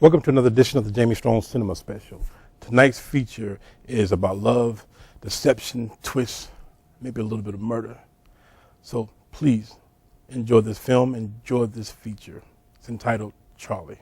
Welcome to another edition of the Jamie Strong Cinema Special. Tonight's feature is about love, deception, twists, maybe a little bit of murder. So please enjoy this film, enjoy this feature. It's entitled Charlie.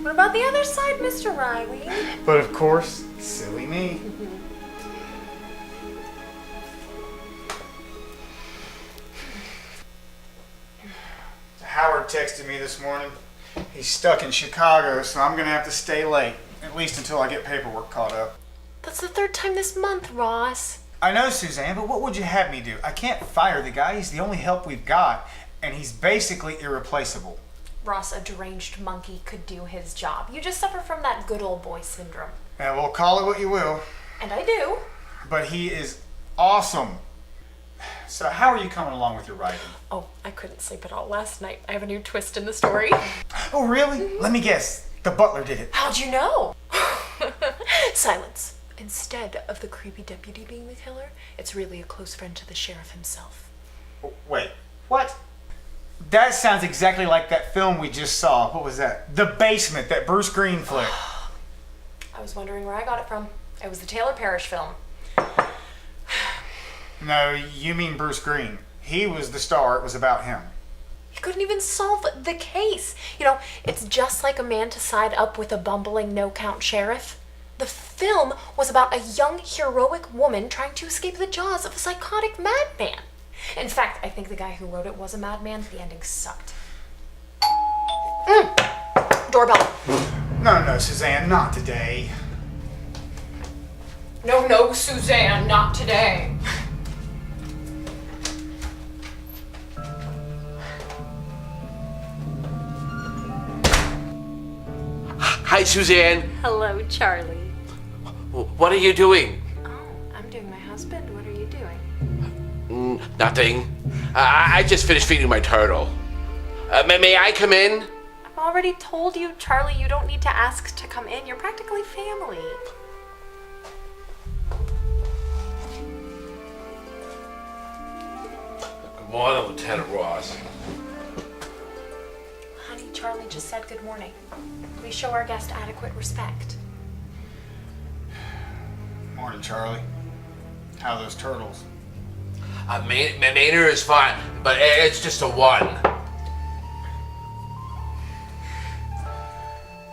What about the other side, Mr. Riley? But of course, silly me. Howard texted me this morning. He's stuck in Chicago, so I'm gonna have to stay late, at least until I get paperwork caught up. That's the third time this month, Ross. I know, Suzanne, but what would you have me do? I can't fire the guy. He's the only help we've got, and he's basically irreplaceable. Ross, a deranged monkey could do his job. You just suffer from that good old boy syndrome. Yeah, well, call it what you will. And I do. But he is awesome. So how are you coming along with your writing? Oh, I couldn't sleep at all last night. I have a new twist in the story. Oh, really? Let me guess. The butler did it. How'd you know? Silence. Instead of the creepy deputy being the killer, it's really a close friend to the sheriff himself. Wait, what? That sounds exactly like that film we just saw. What was that? The Basement, that Bruce Green flick. I was wondering where I got it from. It was the Taylor Parrish film. No, you mean Bruce Green. He was the star. It was about him. He couldn't even solve the case. You know, it's just like a man to side up with a bumbling no-count sheriff. The film was about a young, heroic woman trying to escape the jaws of a psychotic madman. In fact, I think the guy who wrote it was a madman. The ending sucked. Doorbell. No, Suzanne, not today. No, Suzanne, not today. Hi, Suzanne. Hello, Charlie. What are you doing? Oh, I'm doing my husband. What are you doing? Nothing. I just finished feeding my turtle. May I come in? I've already told you, Charlie, you don't need to ask to come in. You're practically family. Good morning, Lieutenant Ross. Honey, Charlie just said good morning. We show our guest adequate respect. Morning, Charlie. How are those turtles? Maynard is fine, but it's just a one.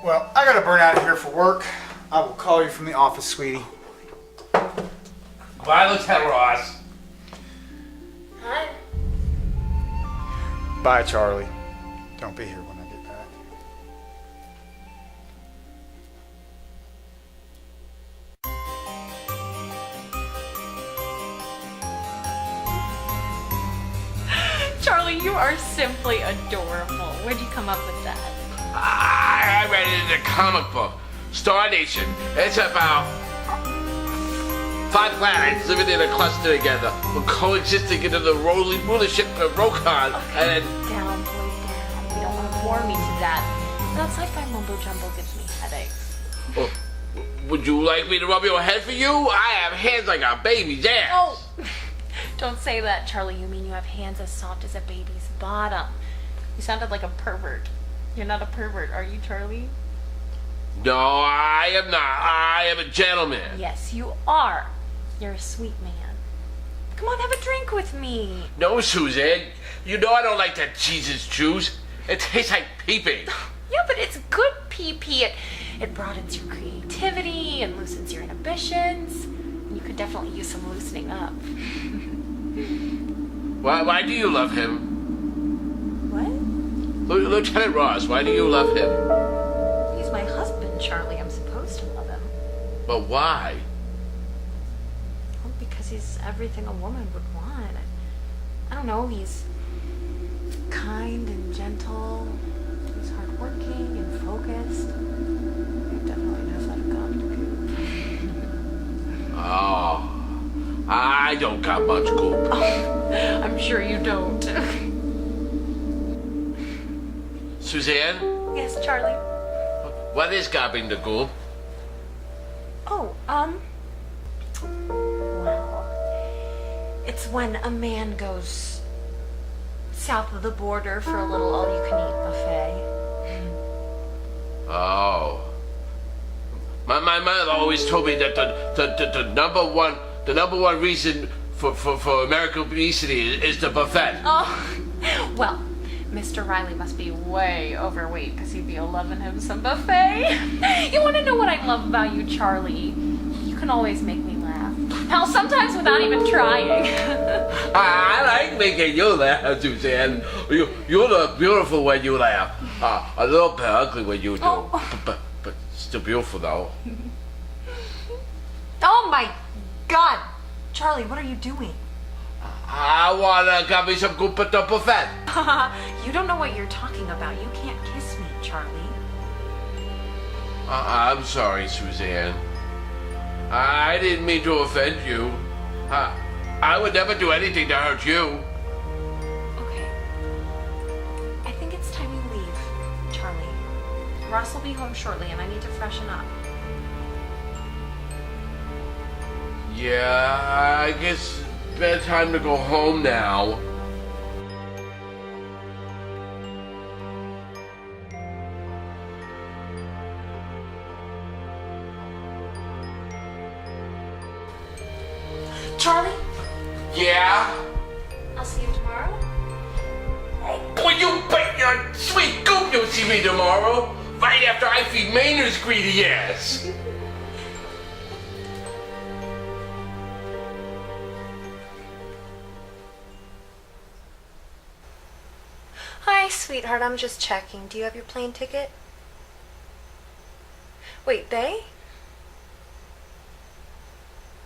Well, I gotta burn out of here for work. I will call you from the office, sweetie. Bye, Lieutenant Ross. Hi. Bye, Charlie. Don't be here when I get back. Charlie, you are simply adorable. Where'd you come up with that? I read it in a comic book. Star Nation. It's about 5 planets living in a cluster together, coexisting into the rolling rulership of Rokon, and Down, boy, down. You don't want to bore me to death. That sci-fi mumbo jumbo gives me headaches. oh, would you like me to rub your head for you? I have hands like a baby's ass. Oh! Don't say that, Charlie. You mean you have hands as soft as a baby's bottom. You sounded like a pervert. You're not a pervert, are you, Charlie? No, I am not. I am a gentleman. Yes, you are. You're a sweet man. Come on, have a drink with me. No, Suzanne. You know I don't like that Jesus juice. It tastes like pee-pee. Yeah, but it's good pee-pee. It broadens your creativity and loosens your inhibitions. You could definitely use some loosening up. Why do you love him? What? Lieutenant Ross, why do you love him? He's my husband, Charlie. I'm supposed to love him. But why? Well, because he's everything a woman would want. I don't know, he's kind and gentle. He's hardworking and focused. He definitely knows how to goop. Oh, I don't got much goop. I'm sure you don't. Suzanne, Yes, Charlie. what is gobbing the goop? Oh, well, it's when a man goes south of the border for a little all-you-can-eat buffet. Oh. My mother always told me that the number one reason for American obesity is the buffet. Oh, well, Mr. Riley must be way overweight because he'd be loving him some buffet. You want to know what I love about you, Charlie? You can always make me laugh. Hell, sometimes without even trying. I like making you laugh, Suzanne. You look beautiful when you laugh. A little bit ugly when you do. Oh. But still beautiful though. Oh my God. Charlie, what are you doing? I wanna get me some goop at the buffet. You don't know what you're talking about. You can't kiss me, Charlie. I'm sorry, Suzanne. I didn't mean to offend you. I would never do anything to hurt you. Okay. I think it's time you leave, Charlie. Ross will be home shortly and I need to freshen up. Yeah, I guess it's time to go home now. Charlie, Yeah? I'll see you tomorrow. Oh, boy, you bet your sweet goop you'll see me tomorrow. Right after I feed Maynard's greedy ass. Hi, sweetheart. I'm just checking. Do you have your plane ticket? Wait, they?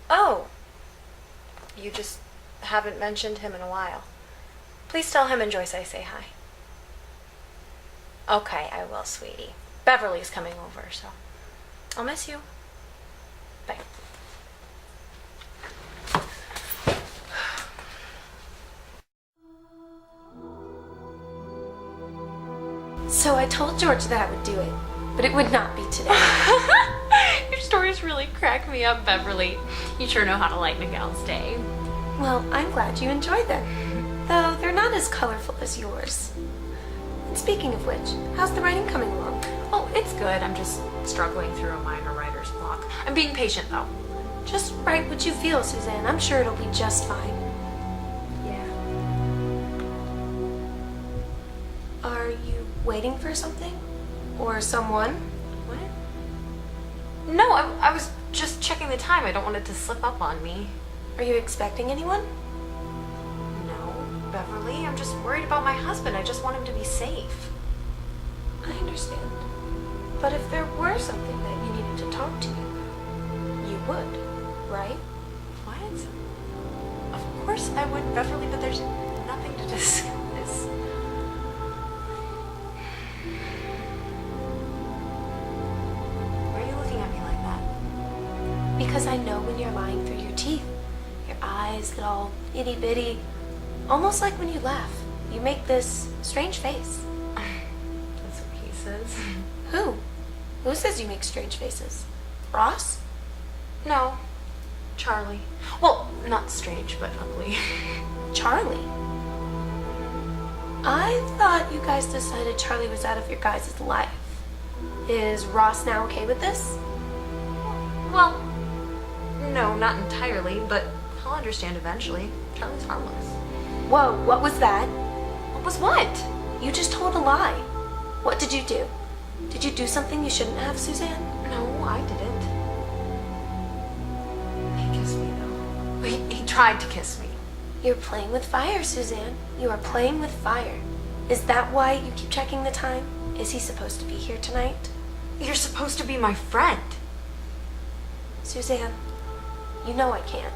Oh. You just haven't mentioned him in a while. Please tell him and Joyce I say hi. Okay, I will, sweetie. Beverly's coming over, so I'll miss you. Bye. So I told George that I would do it, but it would not be today. Your stories really crack me up, Beverly. You sure know how to lighten a gal's day. Well, I'm glad you enjoyed them, though they're not as colorful as yours. And speaking of which, how's the writing coming along? Oh, it's good. I'm just struggling through a minor writer's block. I'm being patient, though. Just write what you feel, Suzanne. I'm sure it'll be just fine. Yeah. Are you waiting for something? Or someone? What? No, I was just checking the time. I don't want it to slip up on me. Are you expecting anyone? No, Beverly. I'm just worried about my husband. I just want him to be safe. I understand. But if there were something that you needed to talk to, you would, right? What? Of course I would, Beverly, but there's nothing to discuss. Why are you looking at me like that? Because I know when you're lying through your teeth. Your eyes get all itty-bitty. Almost like when you laugh. You make this strange face. That's what he says. Who? Who says you make strange faces? Ross? No, Charlie. Well, not strange, but ugly. Charlie? I thought you guys decided Charlie was out of your guys' life. Is Ross now okay with this? Well, no, not entirely, but he'll understand eventually. Charlie's harmless. Whoa, what was that? What was what? You just told a lie. What did you do? Did you do something you shouldn't have, Suzanne? No, I didn't. He kissed me, though. He tried to kiss me. You're playing with fire, Suzanne. You are playing with fire. Is that why you keep checking the time? Is he supposed to be here tonight? You're supposed to be my friend. Suzanne, you know I can't.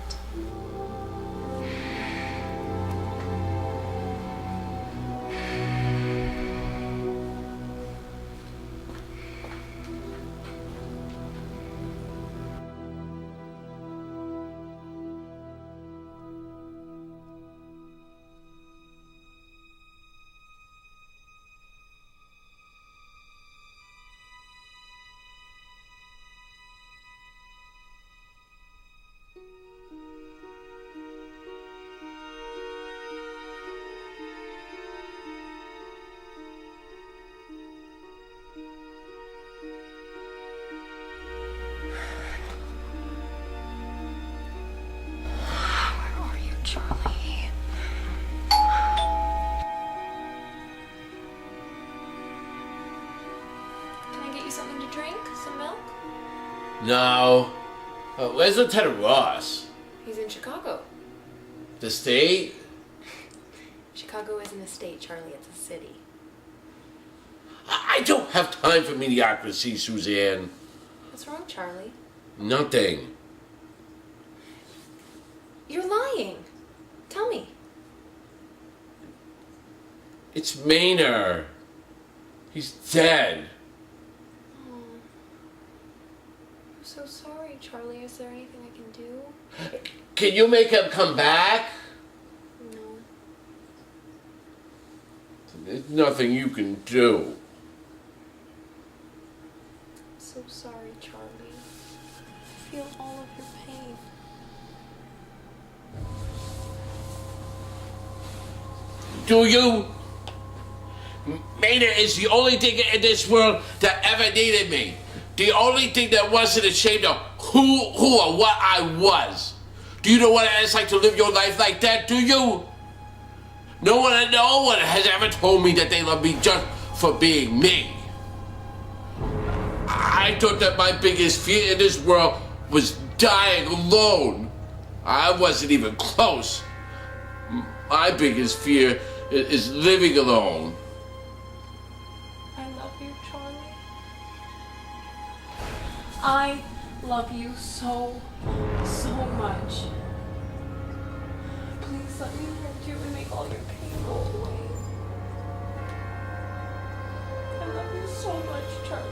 Charlie. Can I get you something to drink? Some milk? No. Where's Lieutenant Ross? He's in Chicago. The state? Chicago isn't a state, Charlie. It's a city. I don't have time for mediocrity, Suzanne. What's wrong, Charlie? Nothing. You're lying. Tell me. It's Maynard. He's dead. Oh. I'm so sorry, Charlie. Is there anything I can do? Can you make him come back? No. There's nothing you can do. I'm so sorry, Charlie. I feel all of your pain. Do you? Maynard is the only thing in this world that ever needed me. The only thing that wasn't ashamed of who or what I was. Do you know what it's like to live your life like that, do you? No one has ever told me that they love me just for being me. I thought that my biggest fear in this world was dying alone. I wasn't even close. My biggest fear is living alone. I love you, Charlie. I love you so much. Please let me hold you and make all your pain go away. I love you so much, Charlie.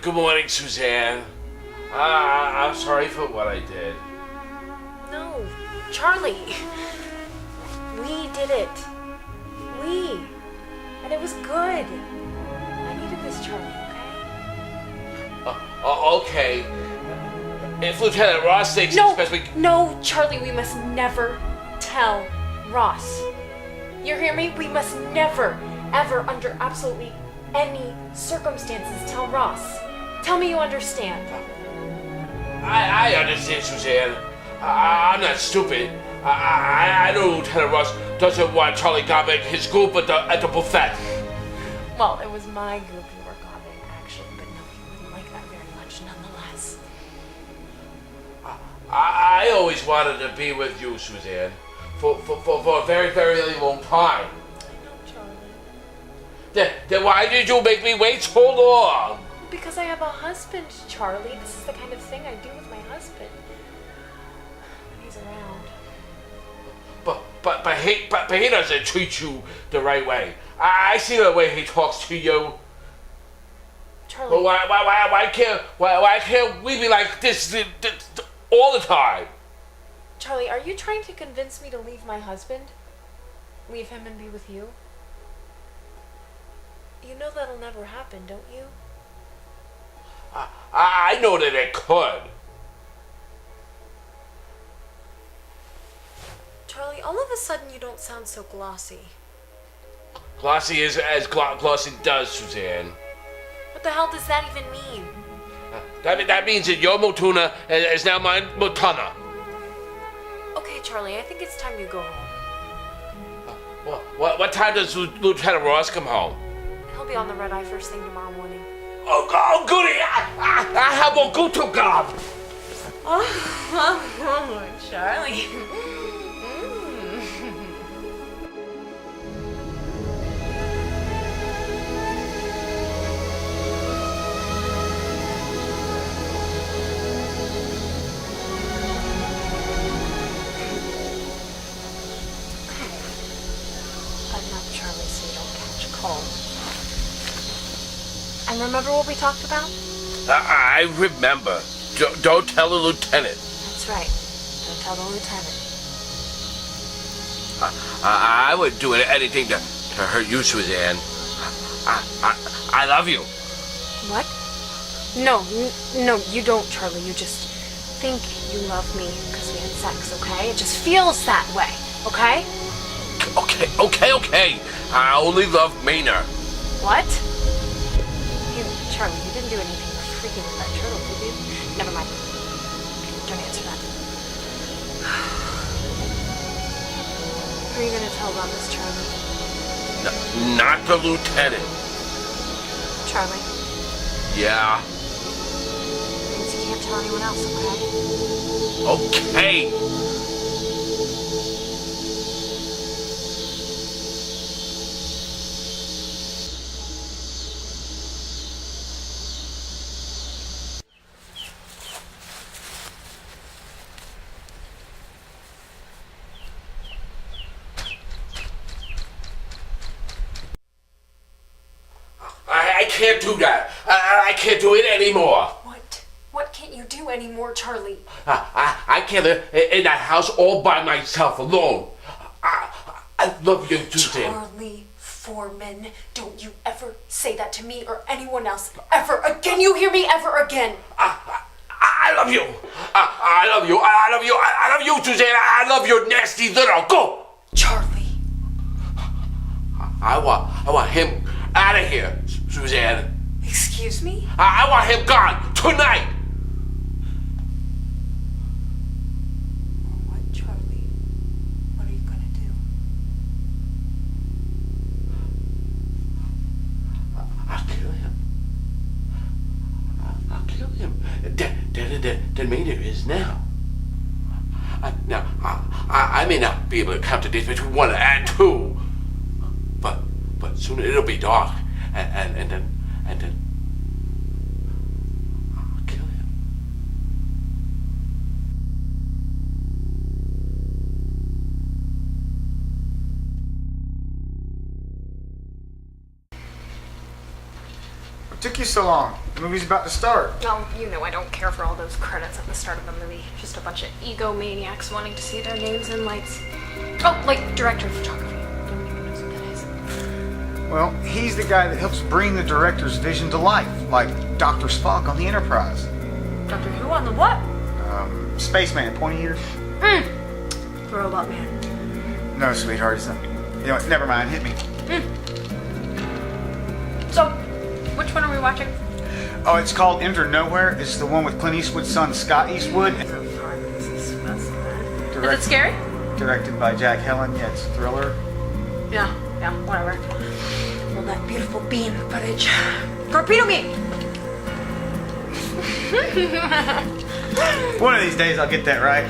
Good morning, Suzanne. I'm sorry for what I did. No, Charlie. We did it. And it was good. I needed this, Charlie, okay? Okay. If Lieutenant Ross thinks it's best we... No, Charlie, we must never tell Ross. You hear me? We must never, ever, under absolutely any circumstances, tell Ross. Tell me you understand. I understand, Suzanne. I'm not stupid. I know Lieutenant Ross doesn't want Charlie Gabby his group at the buffet. Well, it was my group you were gobbing, actually, but no, he wouldn't like that very much nonetheless. I always wanted to be with you, Suzanne, for a very, very long time. Then why did you make me wait so long? Because I have a husband, Charlie. This is the kind of thing I do with my husband. When he's around. But he doesn't treat you the right way. I see the way he talks to you. Charlie. But why can't we be like this all the time? Charlie, are you trying to convince me to leave my husband? Leave him and be with you? You know that'll never happen, don't you? I know that it could. Charlie, all of a sudden you don't sound so glossy. Glossy is as glossy does, Suzanne. What the hell does that even mean? That means that your Motuna is now my Motana. Okay, Charlie, I think it's time you go home. What time does Lieutenant Ross come home? He'll be on the red eye first thing tomorrow morning. Oh, goody! I have a good to God. Oh, Charlie. Button up, Charlie, so you don't catch a cold. And remember what we talked about? I remember. Don't tell the lieutenant. That's right. Don't tell the lieutenant. I would do anything to hurt you, Suzanne. I love you. What? No, you don't, Charlie. You just think you love me because we had sex, okay? It just feels that way, okay? Okay. I only love Maynard. What? Charlie, you didn't do anything freaking with that turtle, did you? Never mind. Don't answer that. Who are you gonna tell about this, Charlie? Not the lieutenant. Charlie? Yeah. tell anyone else, okay? Okay. I can't do that. I can't do it anymore. What can't you do anymore, Charlie? I can't live in that house all by myself alone. I love you too, Sam. Charlie Foreman, don't you ever say that to me or anyone else ever again. You hear me? Ever again. I love you. I love you. I love you. I love you, Suzanne. I love your nasty little. Go. Charlie. I want him out of here, Suzanne. Excuse me? I want him gone tonight. What, Charlie? What are you gonna do? I'll kill him. I'll kill him. Than Maynard is now. Now, I may not be able to count the days between 1 and 2, but soon it'll be dark, and then I'll kill him. What took you so long? The movie's about to start. No, you know I don't care for all those credits at the start of the movie. Just a bunch of egomaniacs wanting to see their names in lights. Oh, like director of photography. No one even knows what that is. Well, he's the guy that helps bring the director's vision to life, like Dr. Spock on the Enterprise. Doctor Who on the what? Spaceman, pointy ears. Robot Man. No, sweetheart, it's not. You know what? Never mind. Hit me. So, which one are we watching? Oh, it's called Enter Nowhere. It's the one with Clint Eastwood's son, Scott Eastwood. Is it scary? Directed by Jack Helen. Yeah, it's a thriller. Yeah, whatever. Well, that beautiful beam footage. Torpedo me! One of these days I'll get that right.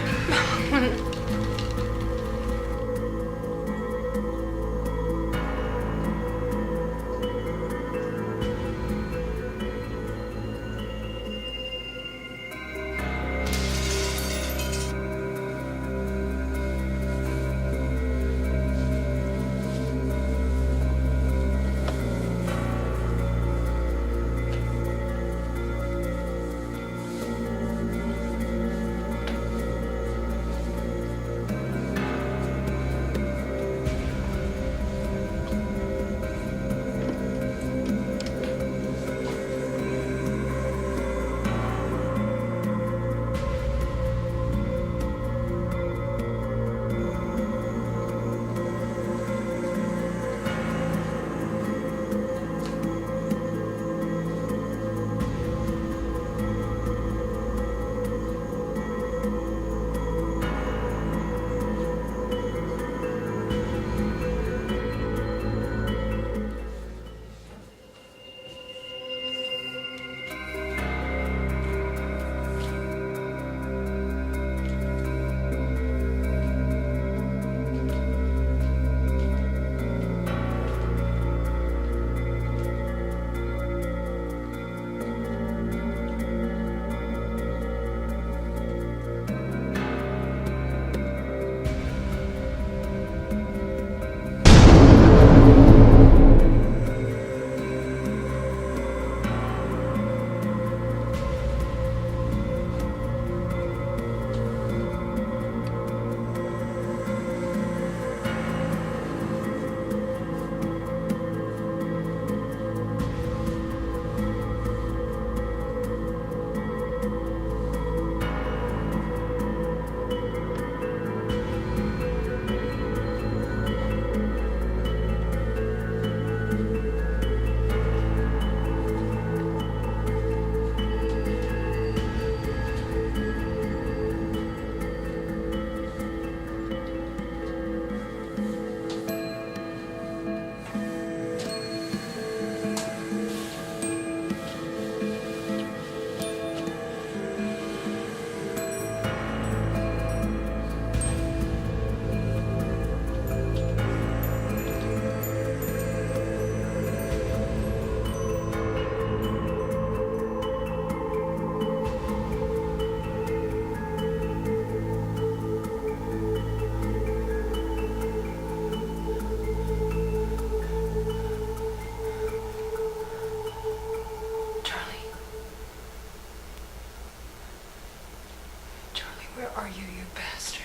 Where are you, you bastard?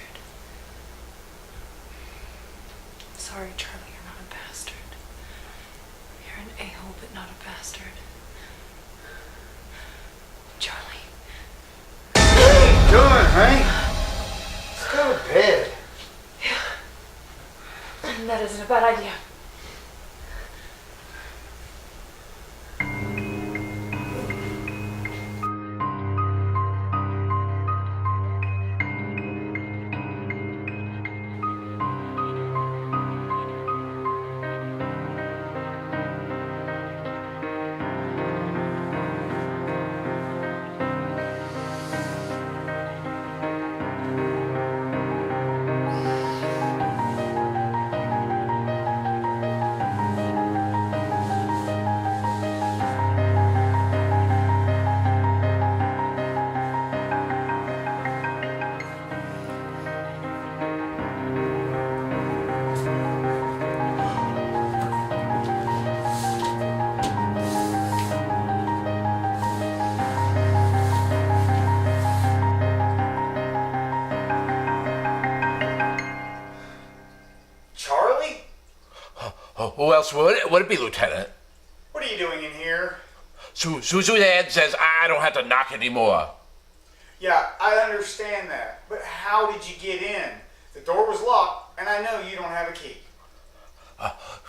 Sorry, Charlie, you're not a bastard. You're an a-hole, but not a bastard. Charlie. What are you doing, Hank? Let's go to bed. Yeah. That isn't a bad idea. Who else would it be, Lieutenant? What are you doing in here? Suzanne says I don't have to knock anymore. Yeah, I understand that. But how did you get in? The door was locked, and I know you don't have a key.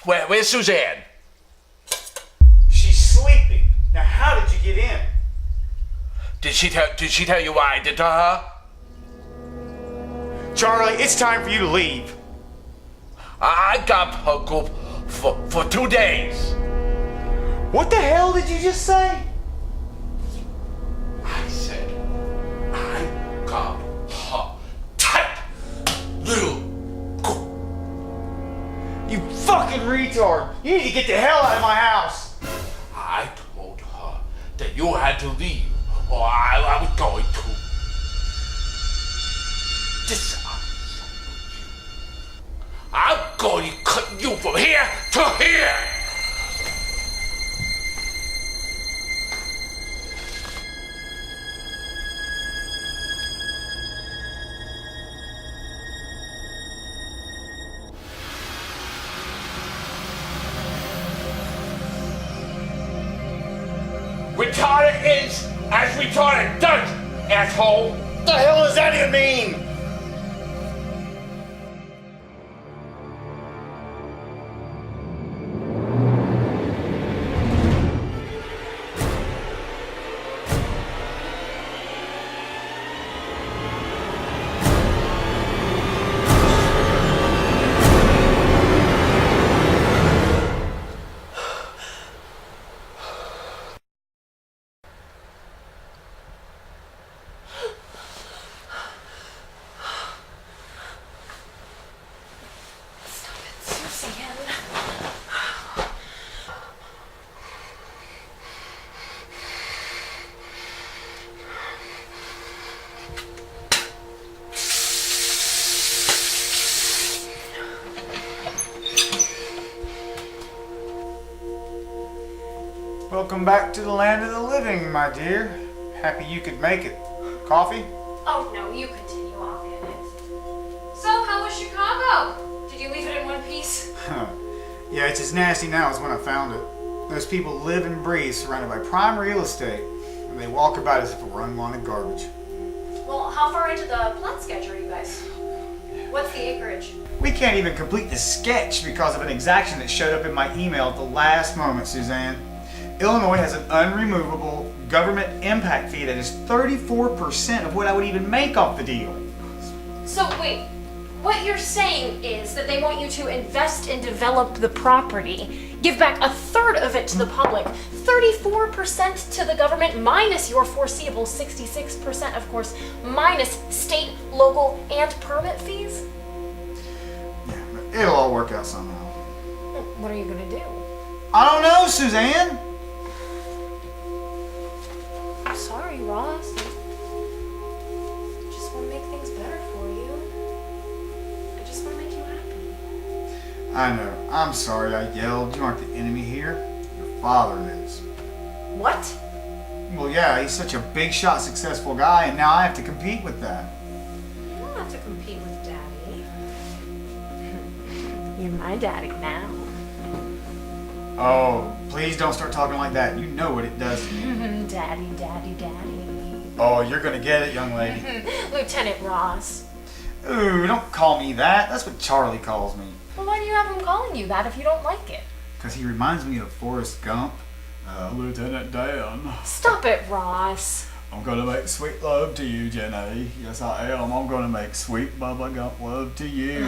Where's Suzanne? She's sleeping. Now, how did you get in? Did she tell you what I did to her? Charlie, it's time for you to leave. I got her for 2 days. What the hell did you just say? I said I got her tight little goop. You fucking retard. You need to get the hell out of my house. I told her that you had to leave or I was going to disarm you. I'm going to cut you from here to here. Retarded is as retarded does, asshole. What the hell does that even mean? Welcome back to the land of the living, my dear. Happy you could make it. Coffee? Oh no, you continue, I'll get it. So, how was Chicago? Did you leave it in one piece? Yeah, it's as nasty now as when I found it. Those people live and breathe surrounded by prime real estate, and they walk about as if it were unwanted garbage. Well, how far into the plot sketch are you guys? What's the acreage? We can't even complete the sketch because of an exaction that showed up in my email at the last moment, Suzanne. Illinois has an unremovable government impact fee that is 34% of what I would even make off the deal. So wait, what you're saying is that they want you to invest and develop the property, give back a third of it to the public, 34% to the government minus your foreseeable 66%, of course, minus state, local, and permit fees? Yeah, but it'll all work out somehow. What are you gonna do? I don't know, Suzanne. I'm sorry, Ross. I just want to make things better for you. I just want to make you happy. I know. I'm sorry I yelled. You aren't the enemy here. Your father is. What? Well, yeah, he's such a big shot, successful guy, and now I have to compete with that. not to compete with Daddy. You're my daddy now. Oh, please don't start talking like that. You know what it does to me. Daddy, daddy, daddy. Oh, you're gonna get it, young lady. Lieutenant Ross. Ooh, don't call me that. That's what Charlie calls me. Well, why do you have him calling you that if you don't like it? Because he reminds me of Forrest Gump. Lieutenant Dan. Stop it, Ross. I'm gonna make sweet love to you, Jenny. Yes, I am. I'm gonna make sweet Bubba Gump love to you.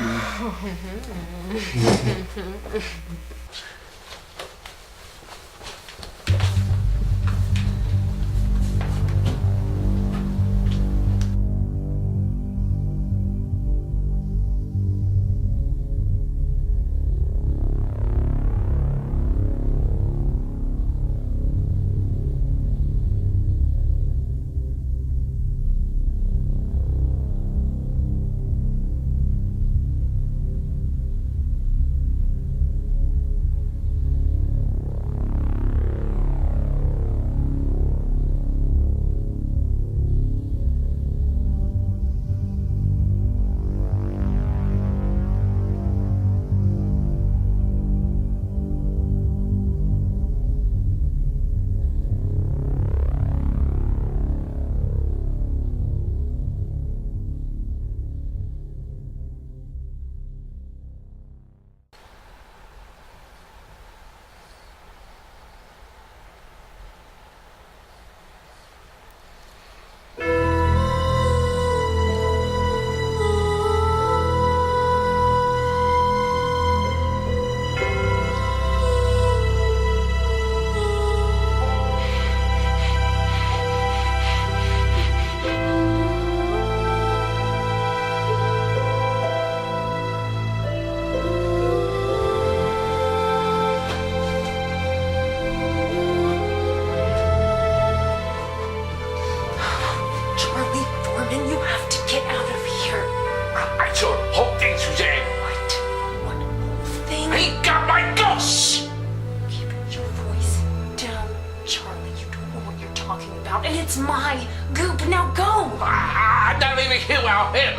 It's my goop. Now go! I'm not leaving here without him.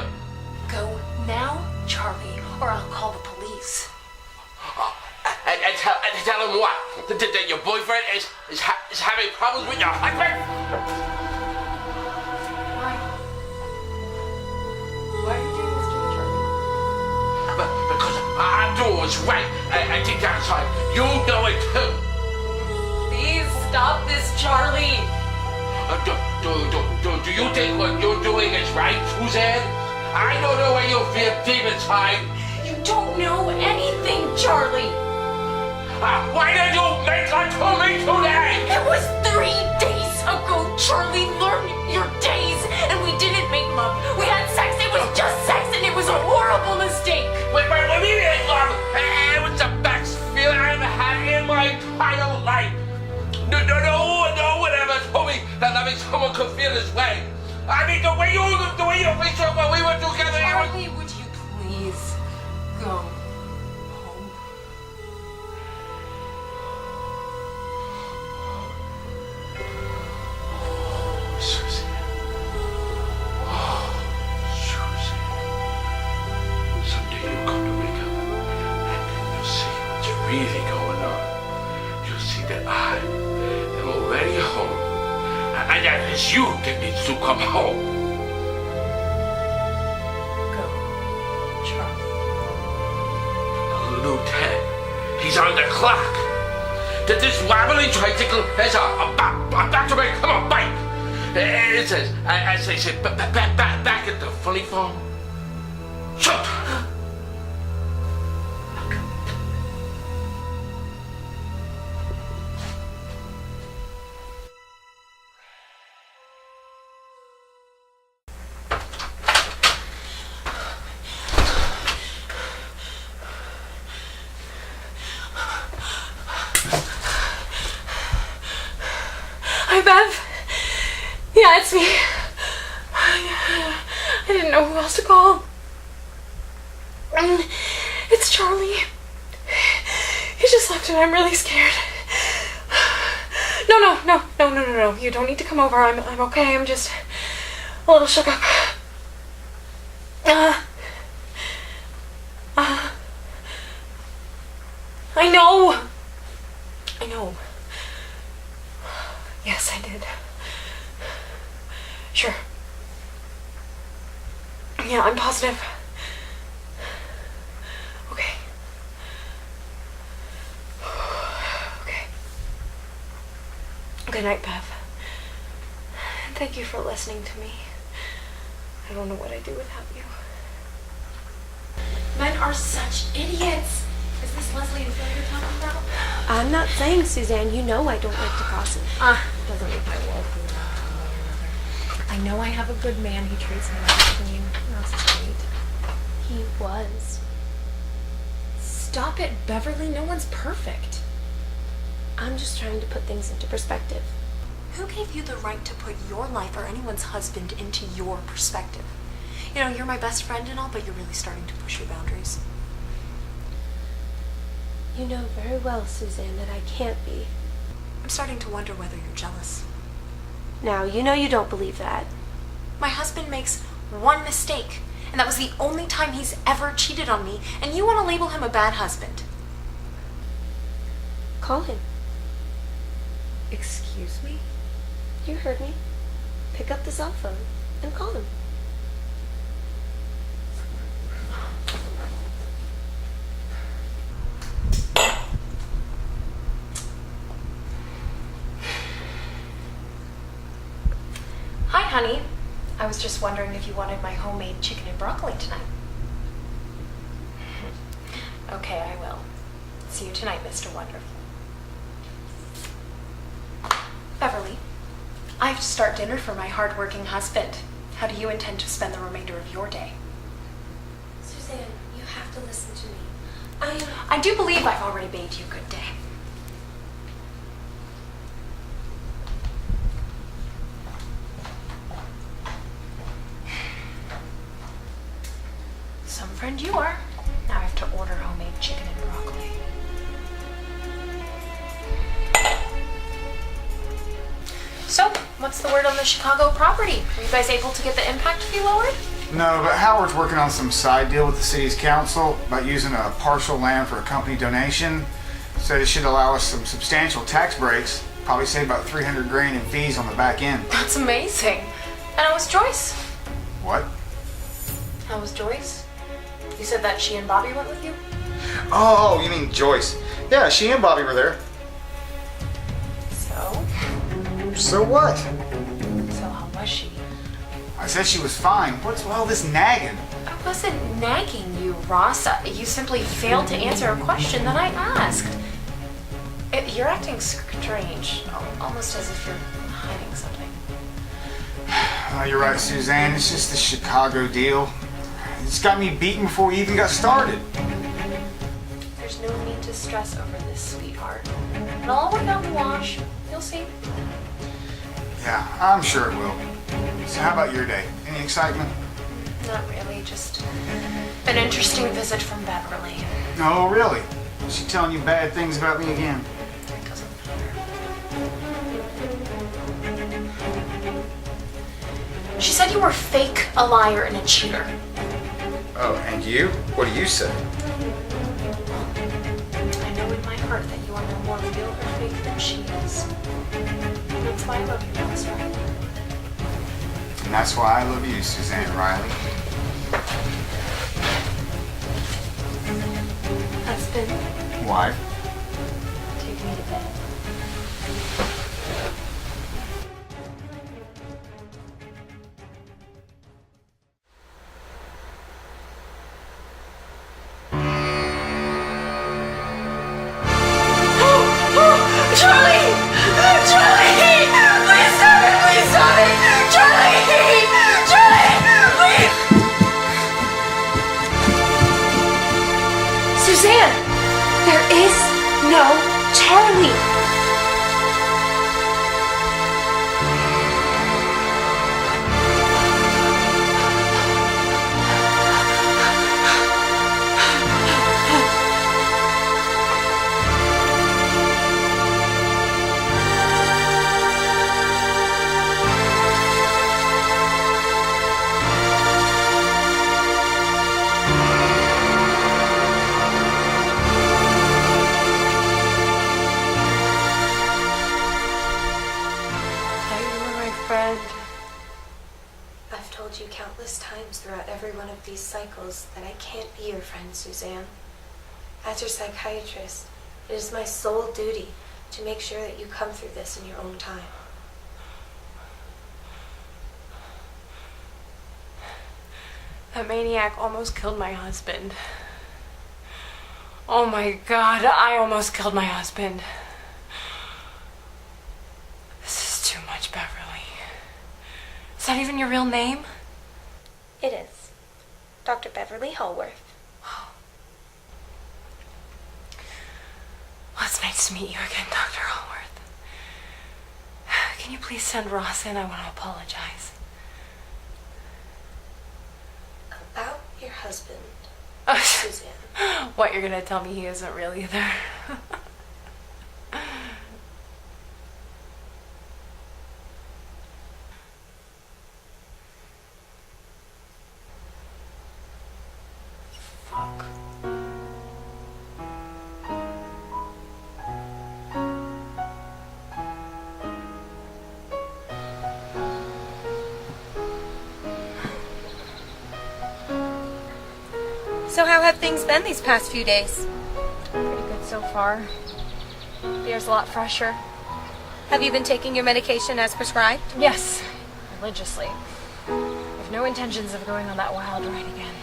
Go now, Charlie, or I'll call the police. And tell him what? That your boyfriend is having problems with your husband? Why? Why are you doing this to me, Charlie? Because I'm doing what's right. I think that's right. You know it too. Please stop this, Charlie. Do you think what you're doing is right, Suzanne? I don't know where you feel deep inside. You don't know anything, Charlie. Why did you make that to me today? It was 3 days ago, Charlie. Learn your days. And we didn't make love. We had sex. It was just sex, and it was a horrible mistake. Wait, what do you mean, love? It was the best feeling I've had in my entire life. No one ever told me that loving someone could feel this way. I mean, the way you picture when we were together. Charlie, would you please go home? Suzanne. Oh, Suzanne. Someday you'll come to wake up and you'll see what's really going on. You'll see that I am already home. And that it's you that needs to come home. Go, Charlie. Lieutenant, he's on the clock. This wobbly tricycle is about to make him a bite. It says, as they say, back at the funny farm. Shoot! Hi, Bev. Yeah, it's me. I didn't know who else to call. It's Charlie. He just left and I'm really scared. No. You don't need to come over. I'm okay. I'm just a little shook up. Yeah, I'm positive. Okay. Okay. Good night, Bev. Thank you for listening to me. I don't know what I'd do without you. Men are such idiots. Is this Leslie and Phil you're talking about? I'm not saying, Suzanne, you know I don't like to gossip. Doesn't make my world feel one way or another. I know I have a good man who treats me like a queen. That's great. He was. Stop it, Beverly. No one's perfect. I'm just trying to put things into perspective. Who gave you the right to put your life or anyone's husband into your perspective? You know, you're my best friend and all, but you're really starting to push your boundaries. You know very well, Suzanne, that I can't be. I'm starting to wonder whether you're jealous. Now, you know you don't believe that. My husband makes one mistake, and that was the only time he's ever cheated on me, and you want to label him a bad husband. Call him. Excuse me? You heard me. Pick up the cell phone and call him. Hi, honey. I was just wondering if you wanted my homemade chicken and broccoli tonight. Okay, I will. See you tonight, Mr. Wonderful. Beverly, I have to start dinner for my hard-working husband. How do you intend to spend the remainder of your day? Suzanne, you have to listen to me. I do believe I've already bade you good day. Some friend you are. Now I have to order homemade chicken and broccoli. So, what's the word on the Chicago property? Were you guys able to get the impact fee lowered? No, but Howard's working on some side deal with the city's council about using a partial land for a company donation. Said it should allow us some substantial tax breaks. Probably save about $300,000 in fees on the back end. That's amazing. And how was Joyce? What? How was Joyce? You said that she and Bobby went with you? Oh, you mean Joyce. Yeah, she and Bobby were there. So? So what? So how was she? I said she was fine. What's all this nagging? I wasn't nagging you, Ross. You simply failed to answer a question that I asked. You're acting strange, almost as if you're hiding something. You're right, Suzanne. It's just the Chicago deal. It's got me beaten before we even got started. There's no need to stress over this, sweetheart. It'll all work out in the wash. You'll see. Yeah, I'm sure it will. So how about your day? Any excitement? Not really, just an interesting visit from Beverly. No, really? Is she telling you bad things about me again? It doesn't matter. She said you were fake, a liar, and a cheater. Oh, and you? What do you say? I know in my heart that you are no more real or fake than she is. That's why I love you, Ross, right? And that's why I love you, Suzanne Riley. Husband, Wife? take me to bed. Charlie! Charlie! Please stop it! Please stop it! Charlie! Charlie! Please! Suzanne! There is no Charlie! told you countless times throughout every one of these cycles that I can't be your friend, Suzanne. As your psychiatrist, it is my sole duty to make sure that you come through this in your own time. That maniac almost killed my husband. Oh my God, I almost killed my husband. This is too much, Beverly. Is that even your real name? It is. Dr. Beverly Hallworth. Well, it's nice to meet you again, Dr. Hallworth. Can you please send Ross in? I want to apologize. About your husband, Oh, Suzanne. what, you're going to tell me he isn't real either? Fuck. So how have things been these past few days? Pretty good so far. The air's a lot fresher. Have you been taking your medication as prescribed? Yes, religiously. I have no intentions of going on that wild ride again.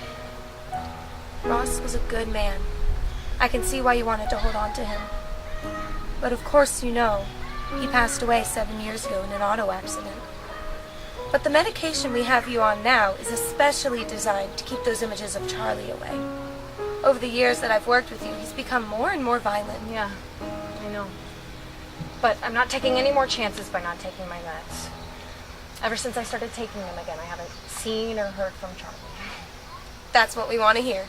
Ross was a good man. I can see why you wanted to hold on to him. But of course you know, he passed away 7 years ago in an auto accident. But the medication we have you on now is especially designed to keep those images of Charlie away. Over the years that I've worked with you, he's become more and more violent. Yeah, I know. But I'm not taking any more chances by not taking my meds. Ever since I started taking them again, I haven't seen or heard from Charlie. That's what we want to hear.